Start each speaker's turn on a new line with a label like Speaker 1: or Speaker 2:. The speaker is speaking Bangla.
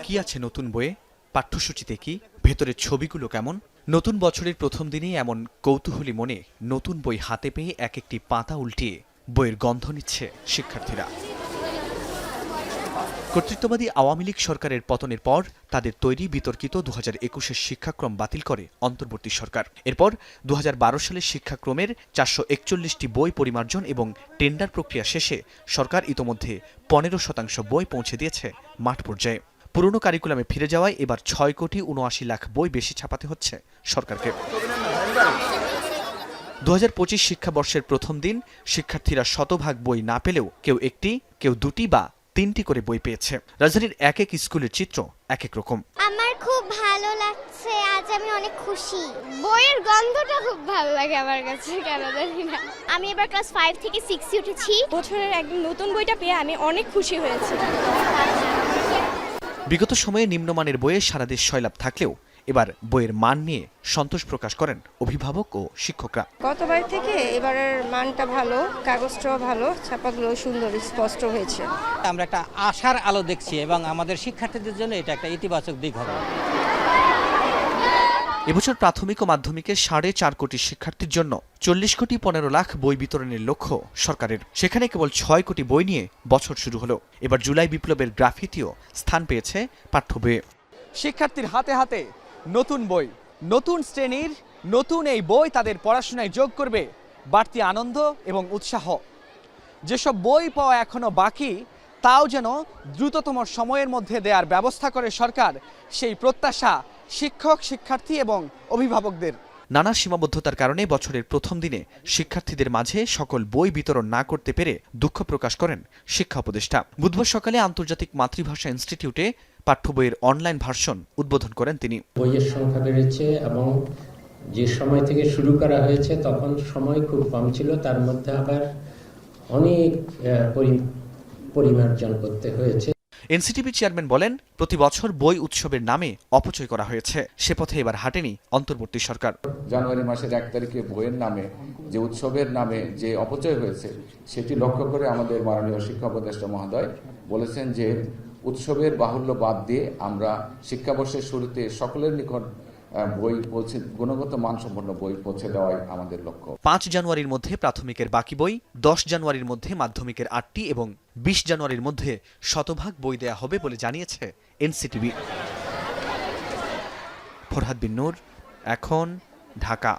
Speaker 1: কি আছে নতুন বইয়ে, পাঠ্যসূচিতে কি, ভেতরের ছবিগুলো কেমন? নতুন বছরের প্রথম দিনেই এমন কৌতূহলী মনে নতুন বই হাতে পেয়ে এক একটি পাতা উল্টিয়ে বইয়ের গন্ধ নিচ্ছে শিক্ষার্থীরা। কর্তৃত্ববাদী আওয়ামী লীগ সরকারের পতনের পর তাদের তৈরি বিতর্কিত ২০২১-এর শিক্ষাক্রম বাতিল করে অন্তর্বর্তী সরকার। এরপর ২০১২ সালের শিক্ষাক্রমের ৪৪১টি বই পরিমার্জন এবং টেন্ডার প্রক্রিয়া শেষে সরকার ইতোমধ্যে ১৫% বই পৌঁছে দিয়েছে মাঠ পর্যায়ে। পুরনো কারিকুলামে ফিরে যাওয়ায় এবার ৬,৭৯,০০,০০০ বই বেশি ছাপাতে হচ্ছে সরকারকে। ২০২৫ শিক্ষাবর্ষের প্রথম দিন শিক্ষার্থীরা শতভাগ বই না পেলেও কেউ একটি, কেউ দুটি বা তিনটি করে বই পেয়েছে। রাজধানীর এক এক স্কুলের চিত্র এক এক রকম।
Speaker 2: আমার খুব ভালো লাগছে, আজ আমি অনেক খুশি। বইয়ের গন্ধটা খুব ভালো লাগে আমার কাছে, কেন জানি না। আমি এবার ক্লাস 5 থেকে 6 উঠেছি।
Speaker 3: বছরের একদম নতুন বইটা পেয়ে আমি অনেক খুশি হয়েছি।
Speaker 1: বিগত সময়ে নিম্নমানের বইয়ে সারা দেশ সয়লাব থাকলেও এবার বইয়ের মান নিয়ে সন্তোষ প্রকাশ করেন অভিভাবক ও শিক্ষকরা।
Speaker 3: গতবার থেকে এবারের মানটা ভালো, কাগজটাও ভালো, ছাপাগুলো সুন্দর স্পষ্ট হয়েছে।
Speaker 4: আমরা একটা আশার আলো দেখছি এবং আমাদের শিক্ষার্থীদের জন্য এটা একটা ইতিবাচক দিক হবে।
Speaker 1: এবছর প্রাথমিক ও মাধ্যমিকের 4.5 কোটি শিক্ষার্থীর জন্য 40,15,00,000 বই বিতরণের লক্ষ্য সরকারের। সেখানে কেবল 6 কোটি বই নিয়ে বছর শুরু হলো। এবার জুলাই বিপ্লবের গ্রাফিতিও স্থান পেয়েছে পাঠ্য বইয়ে।
Speaker 5: শিক্ষার্থীর হাতে হাতে নতুন বই, নতুন শ্রেণীর নতুন এই বই তাদের পড়াশোনায় যোগ করবে বাড়তি আনন্দ এবং উৎসাহ। যেসব বই পাওয়া এখনো বাকি, তাও যেন দ্রুততম সময়ের মধ্যে দেওয়ার ব্যবস্থা করে সরকার, সেই প্রত্যাশা শিক্ষক, শিক্ষার্থী এবং অভিভাবকদের।
Speaker 1: নানা সীমাবদ্ধতার কারণে বছরের প্রথম দিনে শিক্ষার্থীদের মাঝে সকল বই বিতরণ না করতে পেরে দুঃখ প্রকাশ করেন শিক্ষা উপদেষ্টা। বুধবার সকালে আন্তর্জাতিক মাতৃভাষা ইনস্টিটিউটে পাঠ্য বইয়ের অনলাইন ভার্সন উদ্বোধন করেন তিনি।
Speaker 6: বইয়ের সংখ্যা বেড়েছে এবং যে সময় থেকে শুরু করা হয়েছে তখন সময় খুব কম ছিল, তার মধ্যে আবার অনেক পরিমার্জন করতে হয়েছে।
Speaker 1: এনসিটিবি চেয়ারম্যান বলেন, প্রতি বছর বই উৎসবের নামে অপচয় করা হয়েছে, সে পথে এবার হাঁটেনি অন্তর্বর্তী সরকার।
Speaker 7: জানুয়ারি মাসের 1 তারিখে বইয়ের নামে যে উৎসবের নামে যে অপচয় হয়েছে সেটি লক্ষ্য করে আমাদের মাননীয় শিক্ষা উপদেষ্টা মহোদয় বলেছেন যে উৎসবের বাহুল্য বাদ দিয়ে আমরা শিক্ষাবর্ষের শুরুতে সকলের নিকট বই পৌঁছে, গুণগত মানসম্পন্ন বই পৌঁছে দেওয়াই আমাদের লক্ষ্য।
Speaker 1: 5 জানুয়ারির মধ্যে প্রাথমিকের বাকি বই, 10 জানুয়ারির মধ্যে মাধ্যমিকের 8টি এবং 20 জানুয়ারির মধ্যে শতভাগ বই দেয়া হবে বলে জানিয়েছে এনসিটিবি। ফরহাদ বিন নূর, এখন, ঢাকা।